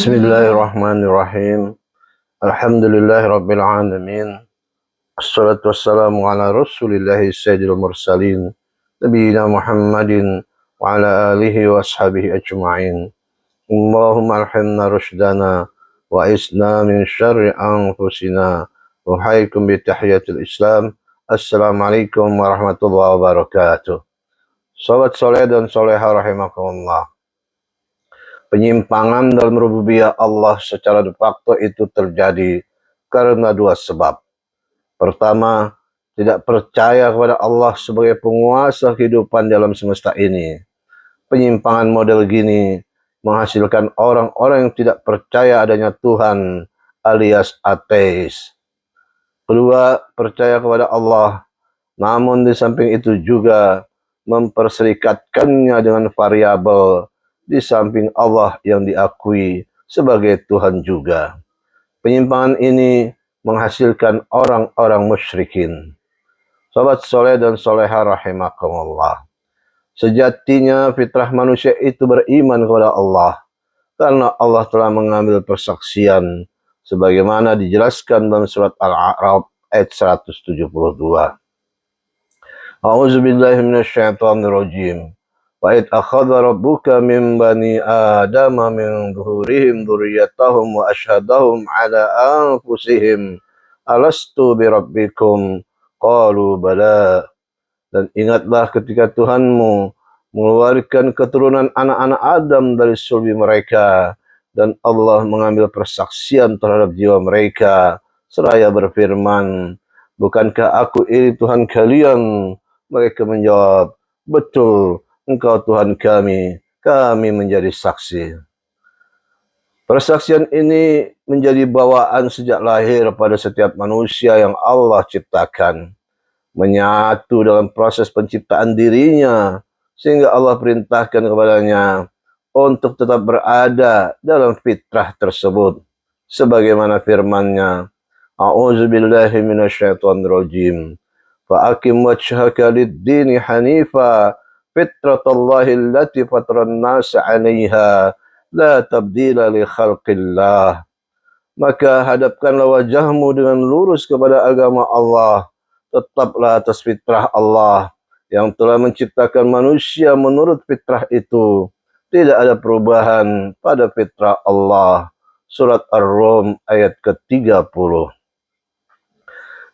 Bismillahirrahmanirrahim. Alhamdulillahirabbil alamin. Assalatu wassalamu ala Rasulillahi sayyidil mursalin nabiyina Muhammadin wa ala alihi wa ashabihi ajma'in. Allahumma alhimna rushdana wa isna min syarri anfusina wa haykum bi tahiyatil Islam. Assalamualaikum warahmatullahi wabarakatuh. Sahabat soleh dan soleha rahimakumullah. Penyimpangan dalam rububiyah Allah secara de facto itu terjadi karena dua sebab. Pertama, tidak percaya kepada Allah sebagai penguasa kehidupan dalam semesta ini. Penyimpangan model gini menghasilkan orang-orang yang tidak percaya adanya Tuhan alias ateis. Kedua, percaya kepada Allah, namun di samping itu juga memperserikatkannya dengan variabel di samping Allah yang diakui sebagai Tuhan juga. Penyimpangan ini menghasilkan orang-orang musyrikin. Sahabat soleh dan soleha rahimakumullah. Sejatinya fitrah manusia itu beriman kepada Allah, karena Allah telah mengambil persaksian sebagaimana dijelaskan dalam surat Al-A'raf ayat 172. A'udzubillahi minasyaitonirrajim. Wa id akhadha rabbuka min bani adama min zuhurihim dzurriyyatahum wa asyhadahum ala anfusihim alastu birabbikum qalu bala. Dan ingatlah ketika Tuhanmu mengeluarkan keturunan anak-anak Adam dari sulbi mereka, dan Allah mengambil persaksian terhadap jiwa mereka seraya berfirman, bukankah aku ini Tuhan kalian? Mereka menjawab, betul, Engkau Tuhan kami menjadi saksi. Persaksian ini menjadi bawaan sejak lahir pada setiap manusia yang Allah ciptakan. Menyatu dalam proses penciptaan dirinya, sehingga Allah perintahkan kepadanya untuk tetap berada dalam fitrah tersebut. Sebagaimana firman-Nya, A'udzubillahi minasyaitonirrajim. Fa'akim wajhaka lid-dini hanifa fitratallahi allati fataran nasa 'alaiha la tabdila li khalqillah. Maka hadapkanlah wajahmu dengan lurus kepada agama Allah, tetaplah atas fitrah Allah yang telah menciptakan manusia menurut fitrah itu. Tidak ada perubahan pada fitrah Allah. Surat Ar-Rum ayat ke-30.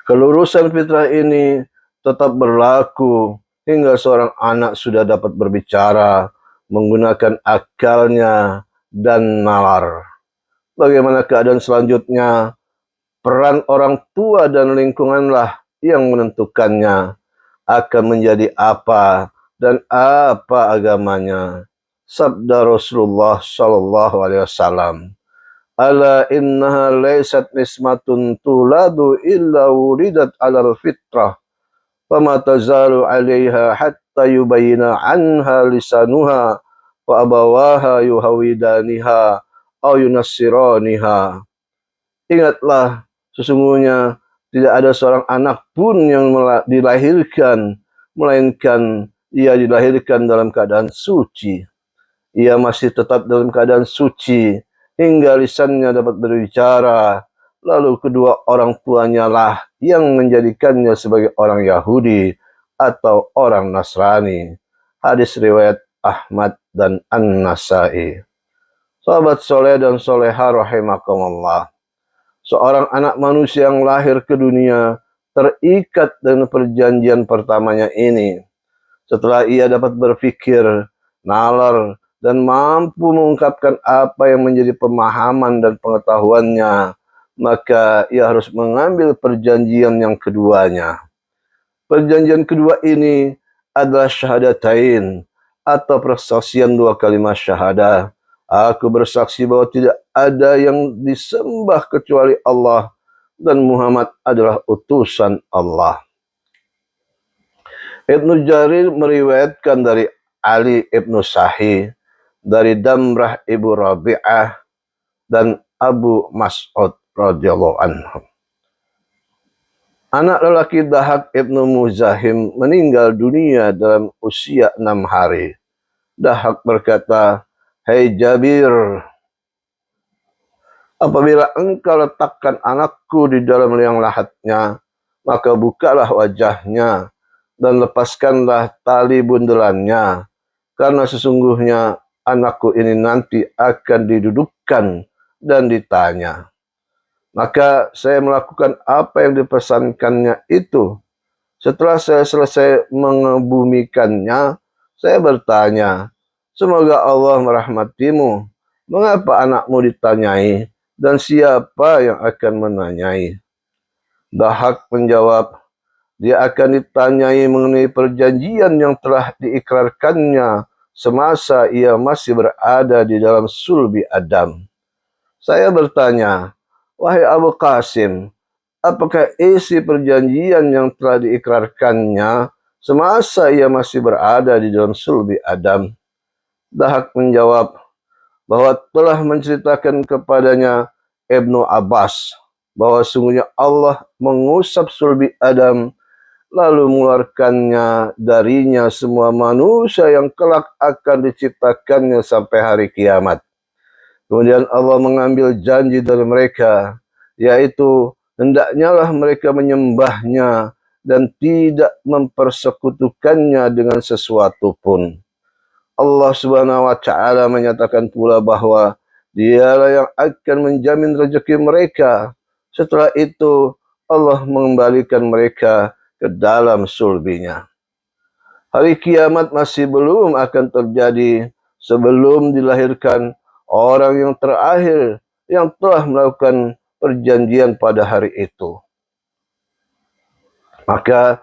Kelurusan fitrah ini tetap berlaku hingga seorang anak sudah dapat berbicara, menggunakan akalnya dan nalar. Bagaimana keadaan selanjutnya? Peran orang tua dan lingkunganlah yang menentukannya akan menjadi apa dan apa agamanya. Sabda Rasulullah sallallahu alaihi wasallam, ala innaha laysat nismatun tuladu illa wuridat alal fitrah. Fama tazalu 'alaiha hatta yubayyina 'anha lisanuha wa abawaha yuhawidaniha aw yunassiraniha. Ingatlah, sesungguhnya tidak ada seorang anak pun yang dilahirkan melainkan ia dilahirkan dalam keadaan suci. Ia masih tetap dalam keadaan suci hingga lisannya dapat berbicara. Lalu kedua orang tuanya lah yang menjadikannya sebagai orang Yahudi atau orang Nasrani. Hadis riwayat Ahmad dan An-Nasai. Sahabat soleh dan soleha rahimakumullah. Seorang anak manusia yang lahir ke dunia terikat dengan perjanjian pertamanya ini. Setelah ia dapat berpikir, nalar, dan mampu mengungkapkan apa yang menjadi pemahaman dan pengetahuannya, maka ia harus mengambil perjanjian yang keduanya. Perjanjian kedua ini adalah syahadatain, atau persaksian dua kalimat syahadah. Aku bersaksi bahwa tidak ada yang disembah kecuali Allah, dan Muhammad adalah utusan Allah. Ibnu Jarir meriwayatkan dari Ali ibnu Sahih, dari Damrah ibu Rabi'ah, dan Abu Mas'ud radhiyallahu anhu. Anak lelaki Dahak ibnu Muzahim meninggal dunia dalam usia 6 hari. Dahak berkata, "Hai Jabir, Apabila engkau letakkan anakku di dalam liang lahatnya, maka bukalah wajahnya dan lepaskanlah tali bundelannya, karena sesungguhnya anakku ini nanti akan didudukkan dan ditanya. Maka saya melakukan apa yang dipesankannya itu. Setelah saya selesai mengebumikannya, saya bertanya, semoga Allah merahmatimu. Mengapa anakmu ditanyai, dan siapa yang akan menanyai? Dahak menjawab, dia akan ditanyai mengenai perjanjian yang telah diikrarkannya semasa ia masih berada di dalam sulbi Adam. Saya bertanya, wahai Abu Qasim, apakah isi perjanjian yang telah diikrarkannya semasa ia masih berada di dalam sulbi Adam? Dahak menjawab bahwa telah menceritakan kepadanya Ibnu Abbas bahwa sungguhnya Allah mengusap sulbi Adam lalu mengeluarkannya darinya semua manusia yang kelak akan diciptakannya sampai hari kiamat. Kemudian Allah mengambil janji dari mereka, yaitu hendaknya lah mereka menyembahnya dan tidak mempersekutukannya dengan sesuatu pun. Allah Subhanahu wa taala menyatakan pula bahwa dialah yang akan menjamin rezeki mereka. Setelah itu Allah mengembalikan mereka ke dalam sulbinya. Hari kiamat masih belum akan terjadi sebelum dilahirkan orang yang terakhir yang telah melakukan perjanjian pada hari itu. Maka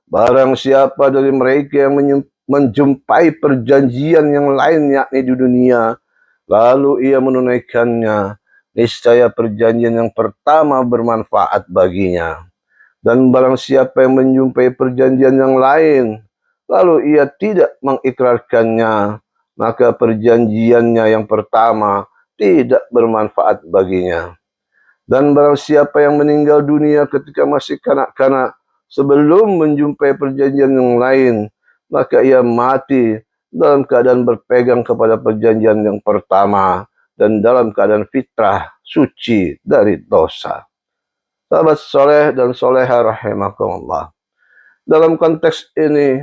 barang siapa dari mereka yang menjumpai perjanjian yang lain yakni di dunia, lalu ia menunaikannya, niscaya perjanjian yang pertama bermanfaat baginya. Dan barang siapa yang menjumpai perjanjian yang lain, lalu ia tidak mengikrarkannya, maka perjanjiannya yang pertama tidak bermanfaat baginya. Dan barang siapa yang meninggal dunia ketika masih kanak-kanak sebelum menjumpai perjanjian yang lain, maka ia mati dalam keadaan berpegang kepada perjanjian yang pertama dan dalam keadaan fitrah suci dari dosa. Sahabat soleh dan soleha rahimakumullah. Dalam konteks ini,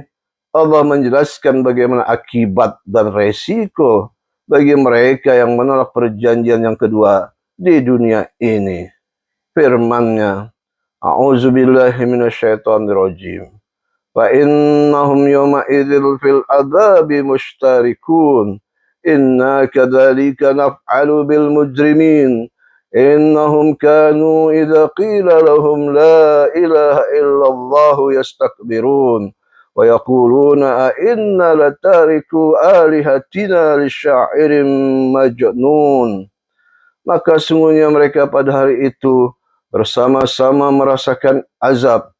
Allah menjelaskan bagaimana akibat dan resiko bagi mereka yang menolak perjanjian yang kedua di dunia ini. Firman-Nya, A'udzubillahi minasyaitonirrajim. Fa innahum yawma idzil fil adzabi mushtarikun. Inna kadzalika naf'alu bil mujrimin. Innahum kanu idza qila lahum la ilaha illallah yastakbirun wa yaquluna a inna latariku alihatina lisyairin majnun. Maka sungguhnya mereka pada hari itu bersama-sama merasakan azab.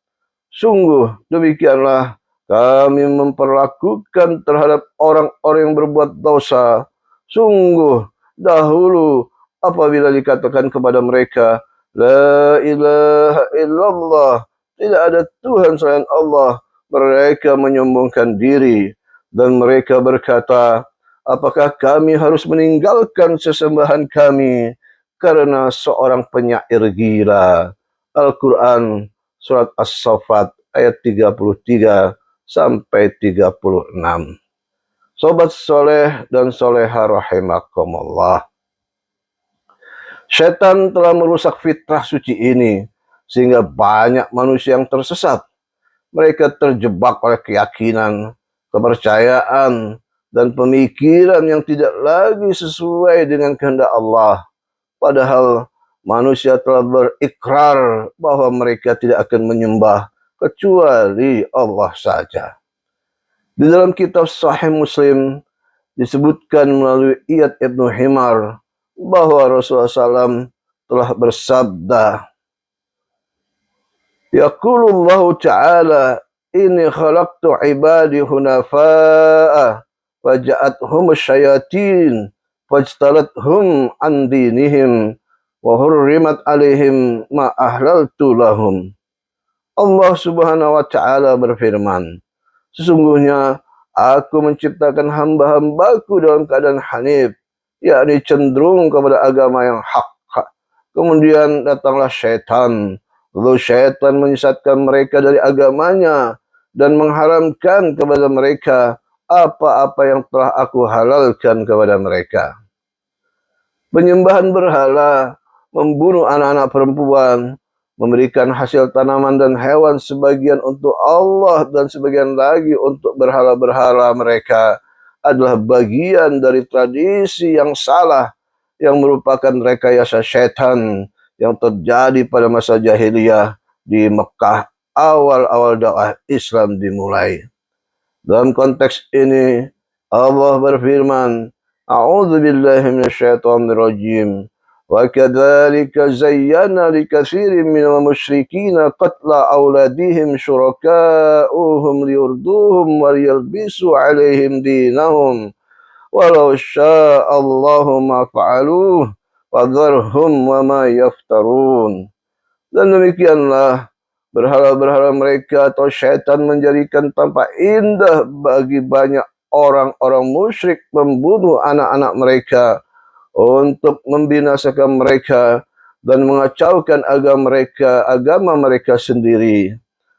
Sungguh demikianlah kami memperlakukan terhadap orang-orang yang berbuat dosa. Sungguh dahulu apabila dikatakan kepada mereka, La ilaha illallah, tidak ada Tuhan selain Allah, mereka menyombongkan diri. Dan mereka berkata, apakah kami harus meninggalkan sesembahan kami karena seorang penyair gila? Al-Quran Surat As-Saffat ayat 33 sampai 36. Sobat soleh dan soleha rahimakumullah. Setan telah merusak fitrah suci ini, sehingga banyak manusia yang tersesat. Mereka terjebak oleh keyakinan, kepercayaan, dan pemikiran yang tidak lagi sesuai dengan kehendak Allah. Padahal manusia telah berikrar bahwa mereka tidak akan menyembah kecuali Allah saja. Di dalam kitab Sahih Muslim disebutkan melalui Iyad Ibnu Himar bahwa Rasulullah SAW telah bersabda, Yaqulullahu ta'ala, inni khalaqtu ibadi hunafa'a faja'athum syayatin fajtalathum an dinihim wa hurrimat alaihim ma ahlaltu lahum. Allah Subhanahu wa taala berfirman, sesungguhnya aku menciptakan hamba-hambaku dalam keadaan hanif, yakni cenderung kepada agama yang hak. Kemudian datanglah syaitan. Lalu syaitan menyesatkan mereka dari agamanya dan mengharamkan kepada mereka apa-apa yang telah aku halalkan kepada mereka. Penyembahan berhala, membunuh anak-anak perempuan, memberikan hasil tanaman dan hewan sebagian untuk Allah dan sebagian lagi untuk berhala-berhala mereka adalah bagian dari tradisi yang salah yang merupakan rekayasa syaitan yang terjadi pada masa jahiliyah di Mekah awal-awal dakwah Islam dimulai. Dalam konteks ini Allah berfirman, A'udzu billahi minasyaitonir rajim. Wa kadzalika zayyana likatsirin minal musyrikina qatla auladihim syuraka'uhum liyurduhum wa yalbisu 'alaihim dinahum. Walau sya'allahu ma fa'aluh fadharhum wa ma yaftarun. Dan demikianlah berhala-berhala mereka atau syaitan menjadikan tampak indah bagi banyak orang-orang musyrik membunuh anak-anak mereka untuk membinasakan mereka dan mengacaukan agama mereka sendiri.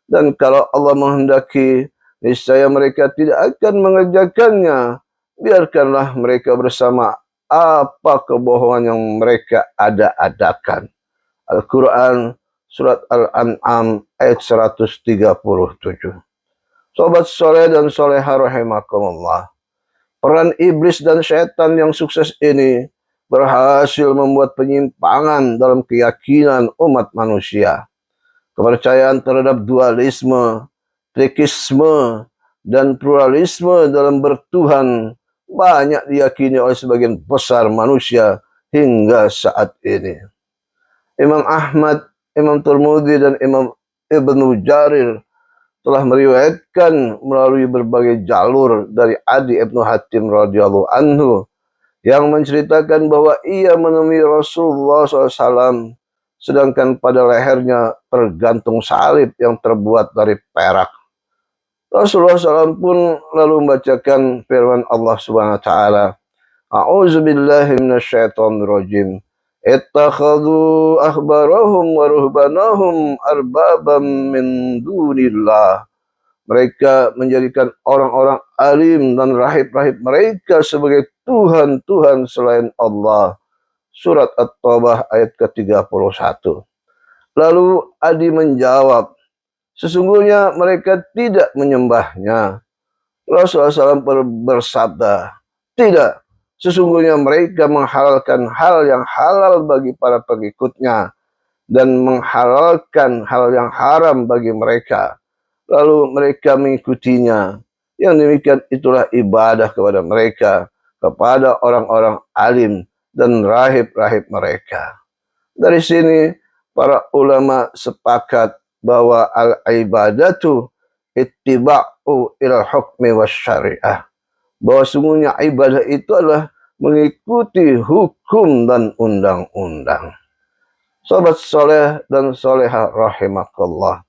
Dan kalau Allah menghendaki, niscaya mereka tidak akan mengerjakannya. Biarkanlah mereka bersama apa kebohongan yang mereka ada-adakan. Al-Quran Surat Al-An'am ayat 137. Sobat soleh dan soleha rahimakumullah. Peran iblis dan syaitan yang sukses ini berhasil membuat penyimpangan dalam keyakinan umat manusia. Kepercayaan terhadap dualisme, trikisme, dan pluralisme dalam bertuhan banyak diyakini oleh sebagian besar manusia hingga saat ini. Imam Ahmad, Imam Tirmidzi, dan Imam Ibnu Jarir telah meriwayatkan melalui berbagai jalur dari Adi Ibnu Hatim radhiyallahu anhu yang menceritakan bahwa ia menemui Rasulullah SAW sedangkan pada lehernya tergantung salib yang terbuat dari perak. Rasulullah SAW pun lalu membacakan firman Allah Subhanahu wa taala, A'udzu billahi minasyaitonir rajim. Ittakhadhu ahbarahum wa ruhbanahum arbabam min dunillah. Mereka menjadikan orang-orang alim dan rahib-rahib mereka sebagai Tuhan-Tuhan selain Allah. Surat At-Taubah ayat ke-31. Lalu Adi menjawab, sesungguhnya mereka tidak menyembahnya. Rasulullah SAW bersabda, tidak. Sesungguhnya mereka menghalalkan hal yang halal bagi para pengikutnya dan menghalalkan hal yang haram bagi mereka. Lalu mereka mengikutinya. Yang demikian itulah ibadah kepada mereka, kepada orang-orang alim dan rahib-rahib mereka. Dari sini para ulama sepakat bahwa al-ibadatu ittiba'u ilal hukmi wasyariah. Bahwa sungguhnya ibadah itu adalah mengikuti hukum dan undang-undang. Sobat soleh dan soleha rahimakallah.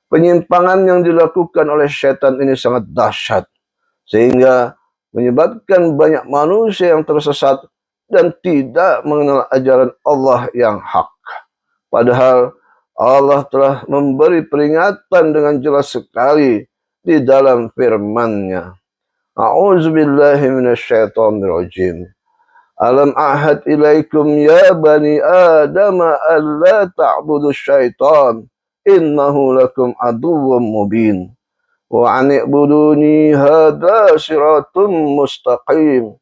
Penyimpangan yang dilakukan oleh syaitan ini sangat dahsyat. Sehingga menyebabkan banyak manusia yang tersesat dan tidak mengenal ajaran Allah yang hak. Padahal Allah telah memberi peringatan dengan jelas sekali di dalam firman-Nya. A'udzu billahi minasyaitonir rajim. Alam ahad ilaikum ya bani Adam alla ta'budu syaitan innahu lakum aduwwum mubin wa an i'buduni hadza siratun mustaqim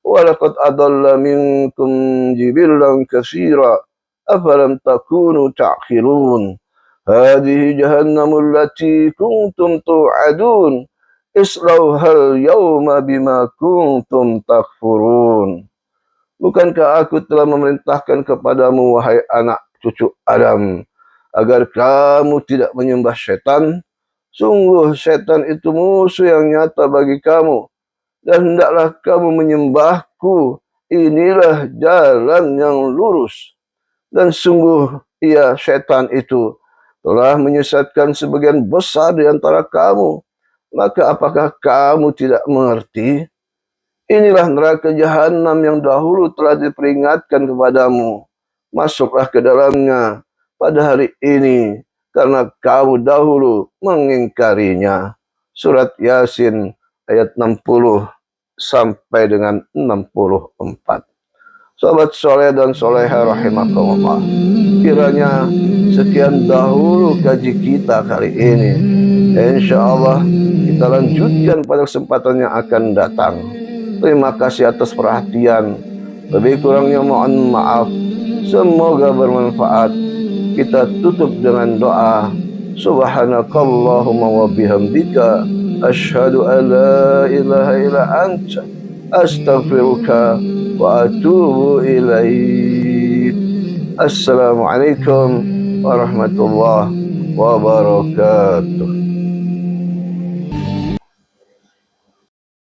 wa laqad adalla minkum jibillan katsira afalam takunu ta'qilun hadhihi jahannamul lati kuntum tu'adun islauhal yawma bima kuntum takfurun. Bukankah aku telah memerintahkan kepadamu, wahai anak cucu Adam, agar kamu tidak menyembah setan? Sungguh setan itu musuh yang nyata bagi kamu, dan hendaklah kamu menyembahku. Inilah jalan yang lurus. Dan sungguh ia setan itu telah menyesatkan sebagian besar di antara kamu. Maka apakah kamu tidak mengerti? Inilah neraka jahanam yang dahulu telah diperingatkan kepadamu. masuklah ke dalamnya pada hari ini, karena kamu dahulu mengingkarinya. Surat Yasin ayat 60 sampai dengan 64. Sahabat soleh dan soleha rahimakumullah, kiranya sekian dahulu kaji kita kali ini. Insya Allah kita lanjutkan pada kesempatan yang akan datang. Terima kasih atas perhatian. Lebih kurangnya mohon maaf. Semoga bermanfaat. Kita tutup dengan doa. Subhanakallahumma wa bihamdika asyhadu an la ilaha illa anta astaghfiruka wa atubu ilaik. Assalamualaikum warahmatullahi wabarakatuh.